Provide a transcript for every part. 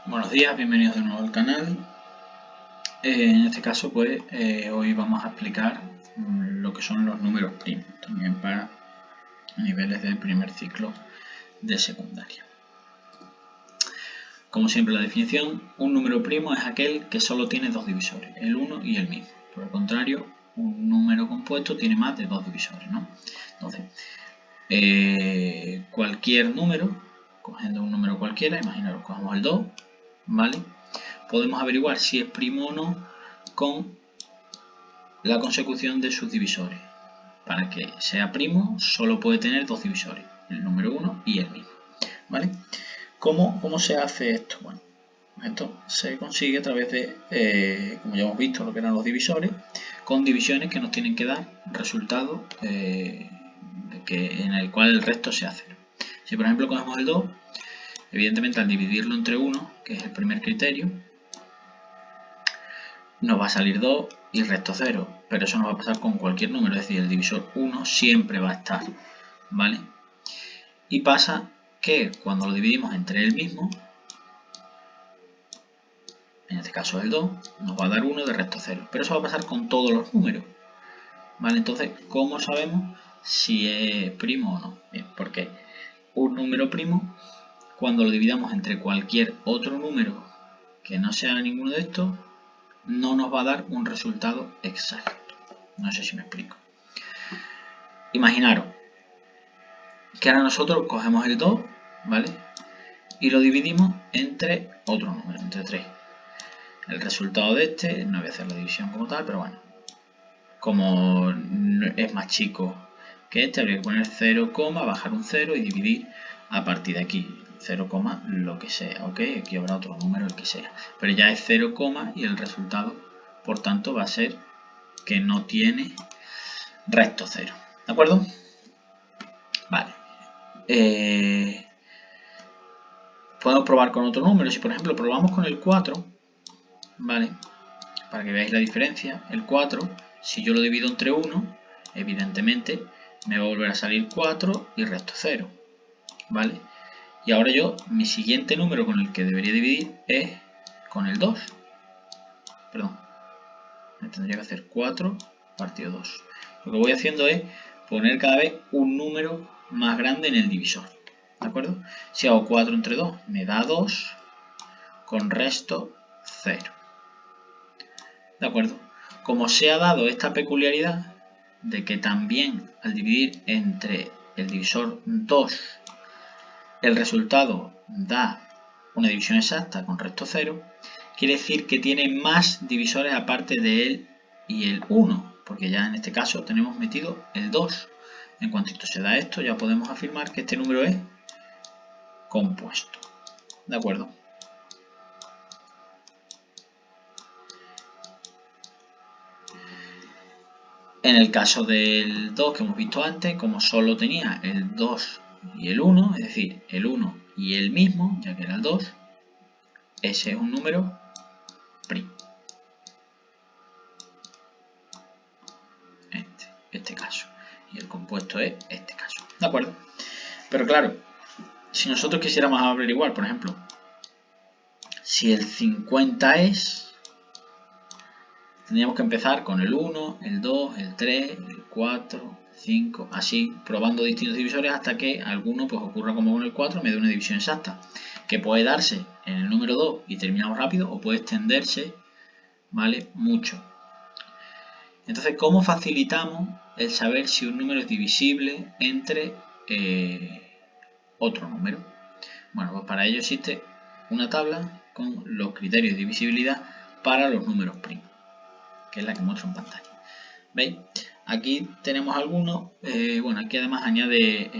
Buenos días, bienvenidos de nuevo al canal. En este caso pues hoy vamos a explicar lo que son los números primos, también para niveles del primer ciclo de secundaria. Como siempre la definición, un número primo es aquel que solo tiene dos divisores, el 1 y el mismo. Por el contrario, un número compuesto tiene más de dos divisores, ¿no? Entonces, cualquier número, cogiendo un número cualquiera, imaginaros, cogemos el 2, ¿vale? Podemos averiguar si es primo o no con la consecución de sus divisores. Para que sea primo solo puede tener dos divisores, el número 1 y el mismo, ¿vale? ¿Cómo se hace esto? Bueno, esto se consigue a través de, como ya hemos visto, lo que eran los divisores, con divisiones que nos tienen que dar resultados en el cual el resto sea 0. Si por ejemplo cogemos el 2, evidentemente al dividirlo entre 1, que es el primer criterio, nos va a salir 2 y el resto 0, pero eso nos va a pasar con cualquier número, es decir, el divisor 1 siempre va a estar, ¿vale? Y pasa que cuando lo dividimos entre el mismo, en este caso el 2, nos va a dar 1 de resto 0, pero eso va a pasar con todos los números, ¿vale? Entonces, ¿cómo sabemos si es primo o no? Bien, porque un número primo, cuando lo dividamos entre cualquier otro número que no sea ninguno de estos, no nos va a dar un resultado exacto. No sé si me explico. Imaginaros que ahora nosotros cogemos el 2, ¿vale? Y lo dividimos entre otro número, entre 3. El resultado de este, no voy a hacer la división como tal, pero bueno, como es más chico que este, habría que poner 0, bajar un 0 y dividir a partir de aquí. 0, lo que sea, ¿ok? Aquí habrá otro número, el que sea. Pero ya es 0, y el resultado, por tanto, va a ser que no tiene resto 0. ¿De acuerdo? Vale. Podemos probar con otro número. Si por ejemplo probamos con el 4, ¿vale? Para que veáis la diferencia, el 4, si yo lo divido entre 1, evidentemente me va a volver a salir 4 y resto 0, ¿vale? Y ahora mi siguiente número con el que debería dividir es con el 2. Perdón, me tendría que hacer 4 partido 2. Lo que voy haciendo es poner cada vez un número más grande en el divisor, ¿de acuerdo? Si hago 4 entre 2 me da 2 con resto 0. ¿De acuerdo? Como se ha dado esta peculiaridad de que también al dividir entre el divisor 2 el resultado da una división exacta con resto 0, quiere decir que tiene más divisores aparte de él y el 1, porque ya en este caso tenemos metido el 2. En cuanto se da esto, ya podemos afirmar que este número es compuesto. ¿De acuerdo? En el caso del 2 que hemos visto antes, como solo tenía el 2 y el 1, es decir, el 1 y el mismo, ya que era el 2, ese es un número primo. Este caso. Y el compuesto es este caso. ¿De acuerdo? Pero claro, si nosotros quisiéramos averiguar, por ejemplo, si el 50 es, tendríamos que empezar con el 1, el 2, el 3, el 4, 5, así, probando distintos divisores hasta que alguno pues ocurra como con el 4, me dé una división exacta, que puede darse en el número 2 y terminamos rápido, o puede extenderse, ¿vale? Mucho. Entonces, ¿cómo facilitamos el saber si un número es divisible entre otro número? Bueno, pues para ello existe una tabla con los criterios de divisibilidad para los números primos, que es la que muestro en pantalla. ¿Veis? Aquí tenemos algunos, bueno, aquí además añade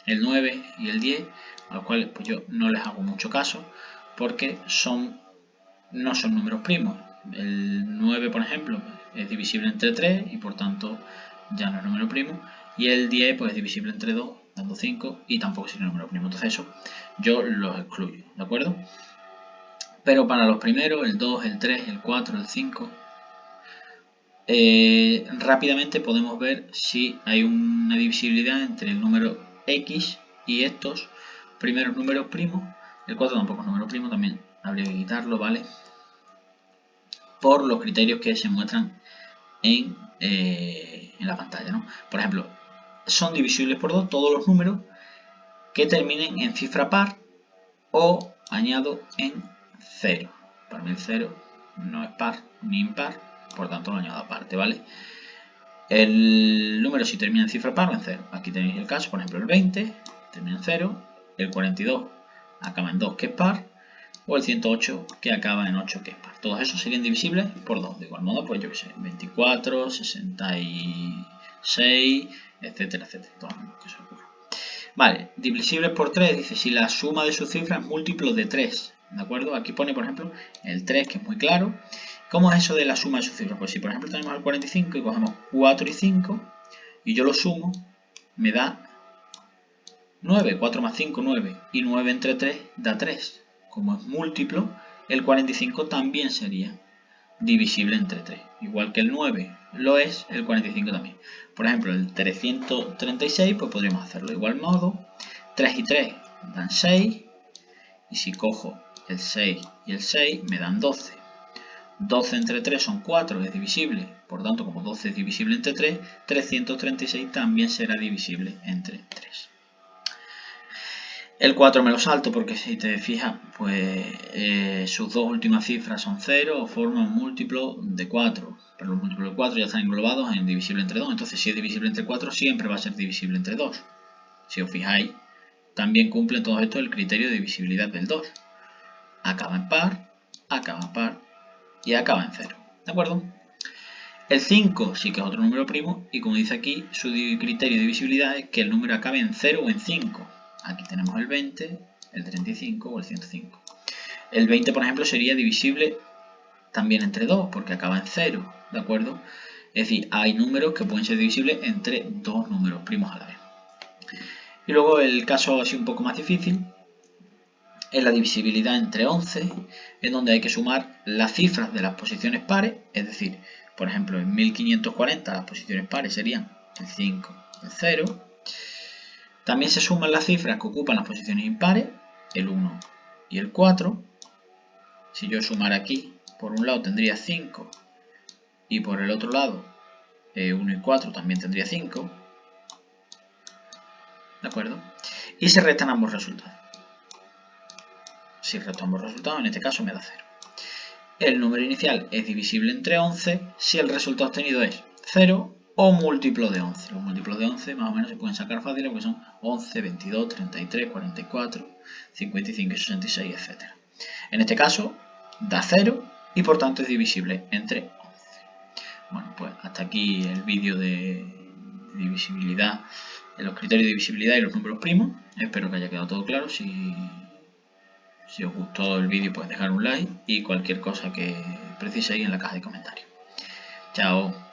el 9 y el 10, a los cuales pues yo no les hago mucho caso, porque no son números primos. El 9, por ejemplo, es divisible entre 3 y por tanto ya no es número primo. Y el 10 pues es divisible entre 2, dando 5 y tampoco es número primo. Entonces eso yo los excluyo, ¿de acuerdo? Pero para los primeros, el 2, el 3, el 4, el 5, rápidamente podemos ver si hay una divisibilidad entre el número x y estos primeros números primos El 4 tampoco es número primo, también habría que quitarlo, ¿vale? Por los criterios que se muestran en la pantalla, ¿no? Por ejemplo, son divisibles por 2 todos los números que terminen en cifra par o añado en 0. Para mí el 0 no es par ni impar, por tanto lo añado aparte, ¿vale? El número si termina en cifra par o en 0. Aquí tenéis el caso, por ejemplo el 20 termina en 0, el 42 acaba en 2 que es par, o el 108 que acaba en 8 que es par. Todos esos serían divisibles por 2. De igual modo, pues yo que sé, 24, 66, etcétera, etcétera. Todo lo que se ocurra. Vale, divisibles por 3, dice si la suma de sus cifras es múltiplo de 3. ¿De acuerdo? Aquí pone, por ejemplo, el 3, que es muy claro. ¿Cómo es eso de la suma de sus cifras? Pues si, por ejemplo, tenemos el 45 y cogemos 4 y 5, y yo lo sumo, me da 9. 4 más 5, 9. Y 9 entre 3 da 3. Como es múltiplo, el 45 también sería divisible entre 3. Igual que el 9 lo es, el 45 también. Por ejemplo, el 336, pues podríamos hacerlo de igual modo. 3 y 3 dan 6. Y si cojo el 6 y el 6, me dan 12. 12 entre 3 son 4, es divisible. Por tanto, como 12 es divisible entre 3, 336 también será divisible entre 3. El 4 me lo salto porque si te fijas, pues sus dos últimas cifras son 0 o forman un múltiplo de 4. Pero los múltiplos de 4 ya están englobados en divisible entre 2. Entonces si es divisible entre 4 siempre va a ser divisible entre 2. Si os fijáis, también cumple todo esto el criterio de divisibilidad del 2. Acaba en par y acaba en 0. ¿De acuerdo? El 5 sí que es otro número primo y como dice aquí, su criterio de divisibilidad es que el número acabe en 0 o en 5. Aquí tenemos el 20, el 35 o el 105. El 20, por ejemplo, sería divisible también entre 2 porque acaba en 0, ¿de acuerdo? Es decir, hay números que pueden ser divisibles entre dos números primos a la vez. Y luego el caso así un poco más difícil es la divisibilidad entre 11, en donde hay que sumar las cifras de las posiciones pares, es decir, por ejemplo, en 1540 las posiciones pares serían el 5 y el 0. También se suman las cifras que ocupan las posiciones impares, el 1 y el 4. Si yo sumara aquí, por un lado tendría 5 y por el otro lado 1 y 4 también tendría 5. ¿De acuerdo? Y se restan ambos resultados. Si resto ambos resultados, en este caso me da 0. El número inicial es divisible entre 11 si el resultado obtenido es 0 o múltiplo de 11. Los múltiplos de 11 más o menos se pueden sacar fáciles porque son 11, 22, 33, 44, 55 y 66, etc. En este caso da 0 y por tanto es divisible entre 11. Bueno, pues hasta aquí el vídeo de divisibilidad, de los criterios de divisibilidad y los números primos. Espero que haya quedado todo claro. Si os gustó el vídeo, pues dejar un like y cualquier cosa que preciséis en la caja de comentarios. Chao.